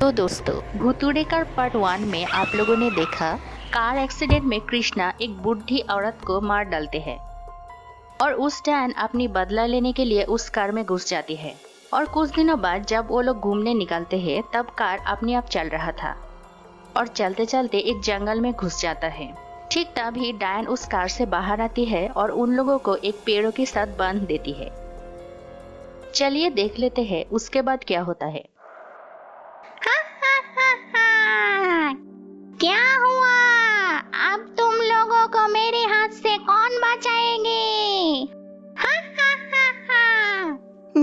तो दोस्तों, भूतुड़े car part 1 में आप लोगों ने देखा कार एक्सीडेंट में कृष्णा एक बूढ़ी औरत को मार डालते हैं और उस डैन अपनी बदला लेने के लिए उस कार में घुस जाती है। और कुछ दिनों बाद जब वो लोग घूमने निकलते हैं तब कार अपने आप चल रहा था और चलते चलते एक जंगल में घुस जाता है। ठीक तभी डायन उस कार से बाहर आती है और उन लोगों को एक पेड़ों के साथ बांध देती है। चलिए देख लेते हैं उसके बाद क्या होता है। क्या हुआ? अब तुम लोगों को मेरे हाथ से कौन बचाएंगे?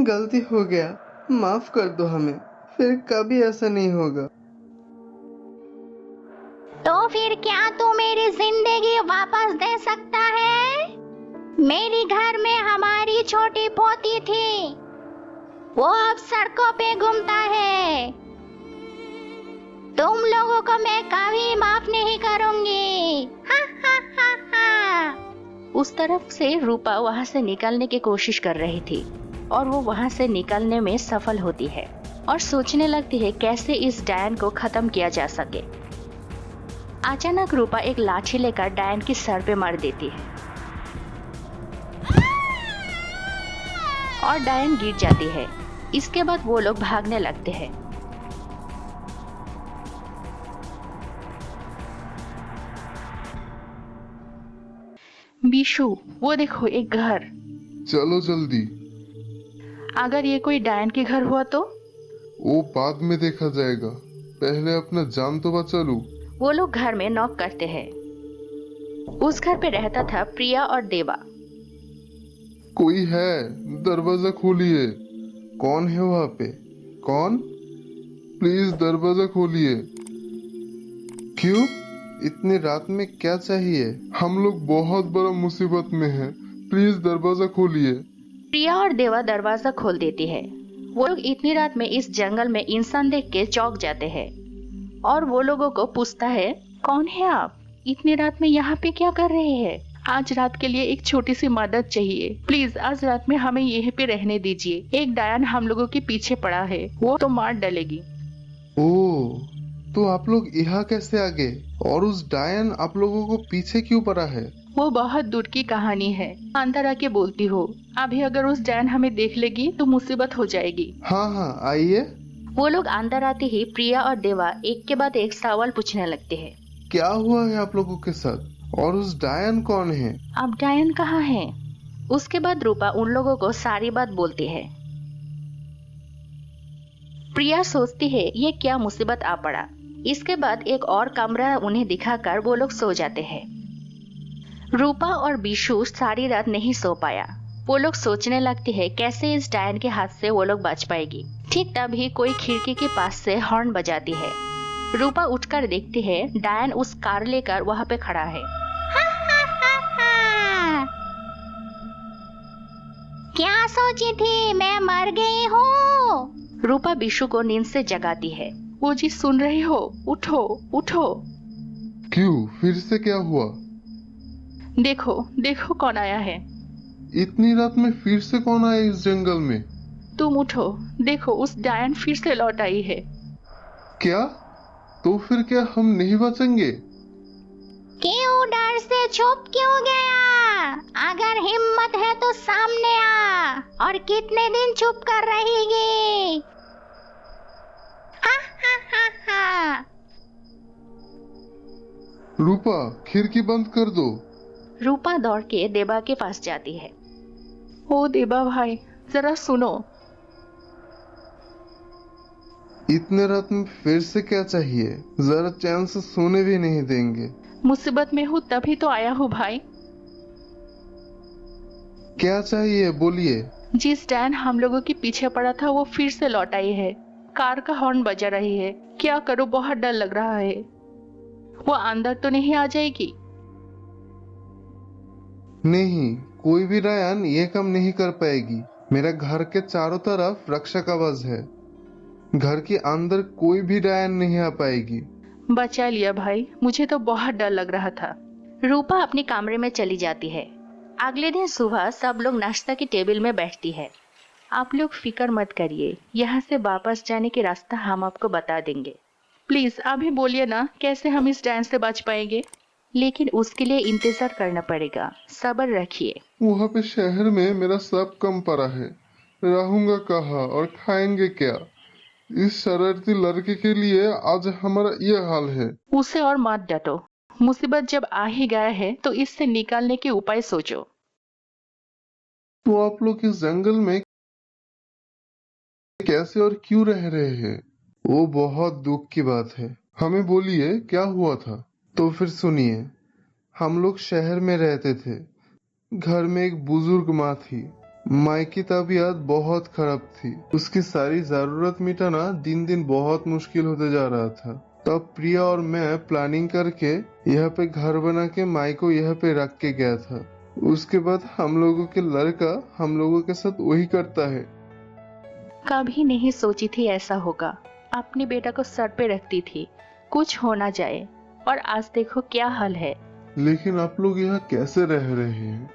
गलती हो गया, माफ कर दो हमें, फिर कभी ऐसा नहीं होगा। तो फिर क्या तू मेरी जिंदगी वापस दे सकता है? मेरी घर में हमारी छोटी पोती थी, वो अब सड़कों पे घूमता है। तुम लोगों को मैं कभी माफ नहीं करूंगी। उस तरफ से रूपा वहां से निकलने की कोशिश कर रही थी और वो वहां से निकलने में सफल होती है और सोचने लगती है कैसे इस डायन को खत्म किया जा सके। अचानक रूपा एक लाठी लेकर डायन की सर पे मार देती है और डायन गिर जाती है। इसके बाद वो लोग भागने लगते हैं। बीशु, वो देखो एक घर। चलो जल्दी। अगर ये कोई डायन के घर हुआ तो? वो बाद में देखा जाएगा, पहले अपना जान तो बचा लूं। वो लोग घर में नॉक करते हैं। उस घर पे रहता था प्रिया और देवा। कोई है? दरवाजा खोलिए। कौन है वहाँ पे? कौन? प्लीज दरवाजा खोलिए। क्यों? इतनी रात में क्या चाहिए? हम लोग बहुत बड़ा मुसीबत में हैं, प्लीज दरवाजा खोलिए। प्रिया और देवा दरवाजा खोल देती है। वो लोग इतनी रात में इस जंगल में इंसान देख के चौंक जाते हैं और वो लोगों को पूछता है, कौन है आप? इतनी रात में यहाँ पे क्या कर रहे हैं? आज रात के लिए एक छोटी सी मदद चाहिए, प्लीज आज रात में हमें यहीं पे रहने दीजिए। एक डायन हम लोगों के पीछे पड़ा है, वो तो मार डालेगी। ओह, तो आप लोग यहाँ कैसे आ गए? और उस डायन आप लोगों को पीछे क्यों पड़ा है? वो बहुत दूर की कहानी है, अंदर आके बोलती हो। अभी अगर उस डायन हमें देख लेगी तो मुसीबत हो जाएगी। हाँ आइए। वो लोग अंदर आते ही प्रिया और देवा एक के बाद एक सवाल पूछने लगते हैं। क्या हुआ है आप लोगों के साथ? और उस डायन कौन है? अब डायन कहाँ है? उसके बाद रूपा उन लोगों को सारी बात बोलती है। प्रिया सोचती है ये क्या मुसीबत आ पड़ा। इसके बाद एक और कमरा उन्हें दिखाकर वो लोग सो जाते हैं। रूपा और बीशु सारी रात नहीं सो पाया। वो लोग सोचने लगते हैं कैसे इस डायन के हाथ से वो लोग बच पाएगी। ठीक तभी कोई खिड़की के पास से हॉर्न बजाती है। रूपा उठकर देखती है डायन उस कार लेकर वहाँ पे खड़ा है। क्या सोची थी, मैं मर गई हूँ? रूपा बीशु को नींद से जगाती है। वो जी सुन रही हो, उठो उठो। क्यों, फिर से क्या हुआ? देखो देखो कौन आया है। इतनी रात में फिर से कौन आया इस जंगल में? तुम उठो, देखो उस डायन फिर से लौट आई है। क्या? तो फिर क्या हम नहीं बचेंगे? क्यों डर से छुप क्यों गया? अगर हिम्मत है तो सामने आ। और कितने दिन चुप कर रहेगी? रूपा, खिड़की बंद कर दो। रूपा दौड़ के देवा के पास जाती है। ओ देवा भाई, जरा सुनो। इतने रात में फिर से क्या चाहिए? जरा चैन से सोने भी नहीं देंगे। मुसीबत में हूँ तभी तो आया हूँ भाई। क्या चाहिए, बोलिए। जिस डायन हम लोगों के पीछे पड़ा था वो फिर से लौट आई है। कार का हॉर्न बजा रही है। क्या करूँ, बहुत डर लग रहा है। वो अंदर तो नहीं आ जाएगी? नहीं, कोई भी डायन ये काम नहीं कर पाएगी। मेरा घर के चारों तरफ रक्षा कवच है, घर के अंदर कोई भी डायन नहीं आ पाएगी। बचा लिया भाई, मुझे तो बहुत डर लग रहा था। रूपा अपने कमरे में चली जाती है। अगले दिन सुबह सब लोग नाश्ता की टेबल में बैठती है। आप लोग फिक्र मत करिए, यहाँ से वापस जाने के रास्ता हम आपको बता देंगे। प्लीज अभी बोलिए ना कैसे हम इस डायन से बच पाएंगे। लेकिन उसके लिए इंतजार करना पड़ेगा, सब्र रखिए। वहाँ पे शहर में मेरा सब कम पड़ा है, रहूंगा कहाँ और खाएंगे क्या? इस शरारती लड़के के लिए आज हमारा ये हाल है। उसे और मत डांटो, मुसीबत जब आ ही गया है तो इससे निकालने के उपाय सोचो। तो आप लोग इस जंगल में कैसे और क्यों रह रहे हैं? वो बहुत दुख की बात है। हमें बोलिए क्या हुआ था। तो फिर सुनिए, हम लोग शहर में रहते थे। घर में एक बुजुर्ग माँ थी। माँ की तबीयत बहुत खराब थी। उसकी सारी जरूरत मिटाना दिन दिन बहुत मुश्किल होते जा रहा था। तब प्रिया और मैं प्लानिंग करके यहाँ पे घर बना के माँ को यहाँ पे रख के गया था। उसके बाद हम लोगों के लड़का हम लोगों के साथ वही करता है। कभी नहीं सोची थी ऐसा होगा। अपने बेटा को सर पे रखती थी कुछ हो ना जाए, और आज देखो क्या हाल है। लेकिन आप लोग यहाँ कैसे रह रहे हैं?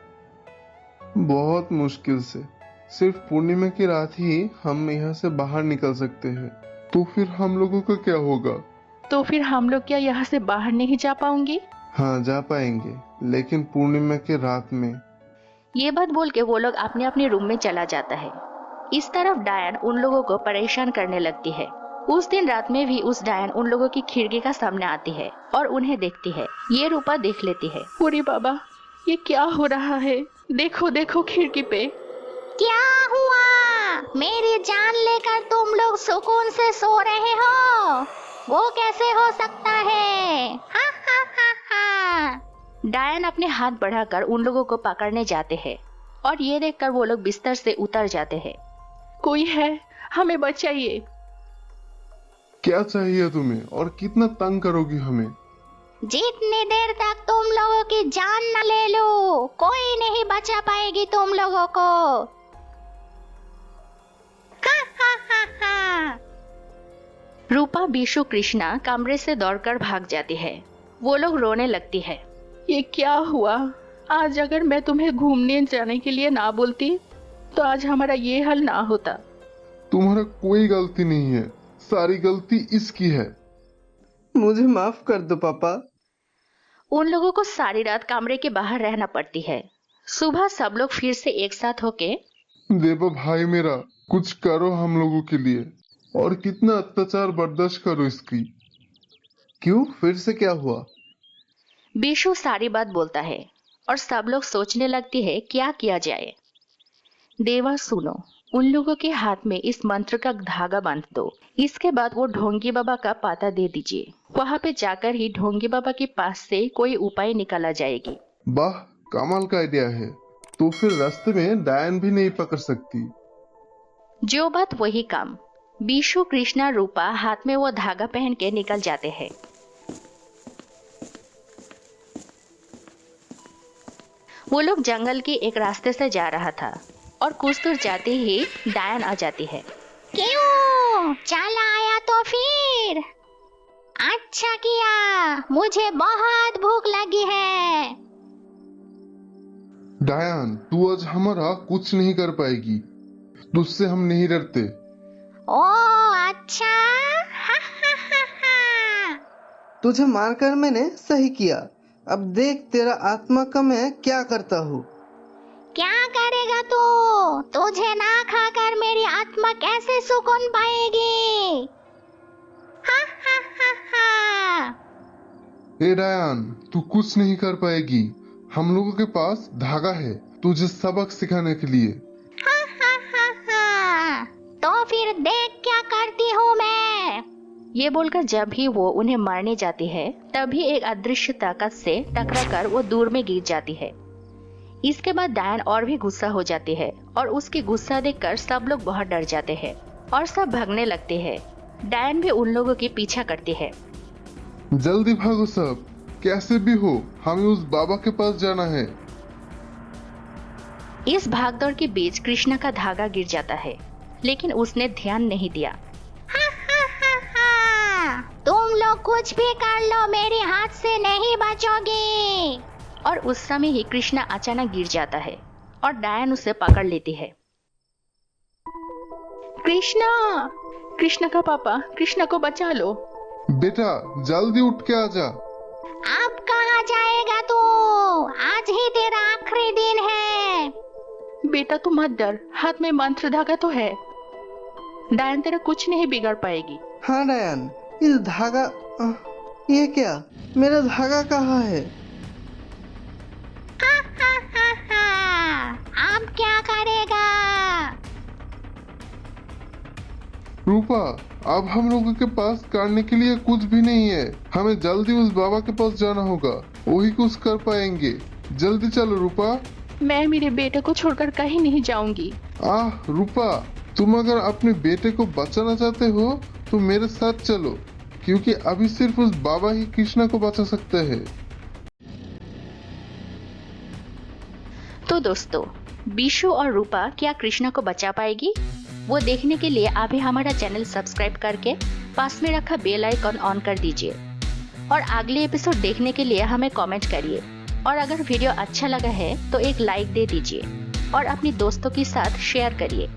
बहुत मुश्किल से। सिर्फ पूर्णिमा की रात ही हम यहाँ से बाहर निकल सकते हैं। तो फिर हम लोगों का क्या होगा? तो फिर हम लोग क्या यहाँ से बाहर नहीं जा पाएंगे? हाँ जा पाएंगे, लेकिन पूर्णिमा की रात में। ये बात बोल के वो लोग अपने अपने रूम में चला जाता है। इस तरफ डायन उन लोगों को परेशान करने लगती है। उस दिन रात में भी उस डायन उन लोगों की खिड़की का सामने आती है और उन्हें देखती है। ये रूपा देख लेती है। अरे बाबा, ये क्या हो रहा है? देखो देखो खिड़की पे। क्या हुआ? मेरी जान लेकर तुम लोग सुकून से सो रहे हो? वो कैसे हो सकता है? हा हा हा हा। डायन अपने हाथ बढ़ाकर उन लोगों को पकड़ने जाते हैं और ये देखकर वो लोग बिस्तर से उतर जाते हैं। कोई है, हमें बचाइए। क्या चाहिए तुम्हें और कितना तंग करोगी हमें? जितनी देर तक तुम लोगों की जान न ले लो, कोई नहीं बचा पाएगी तुम लोगों को। हा हा हा हा। रूपा, बीशु, कृष्णा कमरे से दौड़कर भाग जाती है। वो लोग रोने लगती है। ये क्या हुआ? आज अगर मैं तुम्हें घूमने जाने के लिए ना बोलती तो आज हमारा ये हाल ना होता। तुम्हारा कोई गलती नहीं है, सारी गलती इसकी है। मुझे माफ कर दो पापा। उन लोगों को सारी रात कमरे के बाहर रहना पड़ती है। सुबह सब लोग फिर से एक साथ होके, देवा भाई मेरा, कुछ करो हम लोगों के लिए। और कितना अत्याचार बर्दाश्त करो इसकी। क्यों, फिर से क्या हुआ? बीशु सारी बात बोलता है और सब लोग सोचने लगती है क्या किया जाए। देवा सुनो, उन लोगों के हाथ में इस मंत्र का धागा बांध दो। इसके बाद वो ढोंगी बाबा का पता दे दीजिए। वहाँ पे जाकर ही ढोंगी बाबा के पास से कोई उपाय निकाला जाएगी। वाह, कमाल का आइडिया है। तो फिर रास्ते में डायन भी नहीं पकड़ सकती। जो बात वही काम। बीशु, कृष्णा, रूपा हाथ में वो धागा पहन के निकल जाते हैं। वो लोग जंगल के एक रास्ते से जा रहा था और कुछ दूर जाते ही डायन आ जाती है। क्यों? चल आया तो फिर? अच्छा किया, मुझे बहुत भूख लगी है। डायन, तू आज हमारा कुछ नहीं कर पाएगी। तुझसे हम नहीं डरते। ओ अच्छा। हा हा हा हा। तुझे मारकर मैंने सही किया। अब देख तेरा आत्मा का मैं क्या करता हूँ। क्या करेगा तू? तुझे ना खाकर मेरी आत्मा कैसे सुकून पाएगी? हा हा हा हा। ए डायन, तू कुछ नहीं कर पाएगी। हम लोगों के पास धागा है तुझे सबक सिखाने के लिए। हा हा हा हा। तो फिर देख क्या करती हूँ मैं। ये बोलकर जब भी वो उन्हें मारने जाती है तभी एक अदृश्य ताकत से टकराकर वो दूर में गिर जाती है। इसके बाद डायन और भी गुस्सा हो जाती है और उसकी गुस्सा देखकर सब लोग बहुत डर जाते हैं और सब भागने लगते हैं। डायन भी उन लोगों की पीछा करती है। जल्दी भागो सब, कैसे भी हो हमें उस बाबा के पास जाना है। इस भागदौड़ के बीच कृष्णा का धागा गिर जाता है, लेकिन उसने ध्यान नहीं दिया। हा हा हा हा। तुम लोग कुछ भी कर लो, मेरे हाथ से नहीं बचोगे। और उस समय ही कृष्णा अचानक गिर जाता है और डायन उसे पकड़ लेती है। कृष्णा, कृष्णा का पापा, कृष्णा को बचा लो। बेटा जल्दी उठ के आ जा। अब कहाँ जाएगा तू? आज ही तेरा आखिरी दिन है। बेटा तू मत डर, हाथ में मंत्र धागा तो है। डायन तेरा कुछ नहीं बिगाड़ पाएगी। हाँ डायन, इस धागा ये क्या? मेरा धागा कहाँ है? अब क्या करेगा? रूपा, अब हम लोगों के पास करने के लिए कुछ भी नहीं है। हमें जल्दी उस बाबा के पास जाना होगा, वही कुछ कर पाएंगे। जल्दी चलो रूपा। मैं मेरे बेटे को छोड़कर कहीं नहीं जाऊंगी। रूपा, तुम अगर अपने बेटे को बचाना चाहते हो तो मेरे साथ चलो, क्योंकि अभी सिर्फ उस बाबा ही कृष्णा को बचा सकते हैं। तो दोस्तों, बीशु और रूपा क्या कृष्णा को बचा पाएगी? वो देखने के लिए अभी हमारा चैनल सब्सक्राइब करके पास में रखा बेल आइकन ऑन कर दीजिए और अगले एपिसोड देखने के लिए हमें कमेंट करिए। और अगर वीडियो अच्छा लगा है तो एक लाइक दे दीजिए और अपने दोस्तों के साथ शेयर करिए।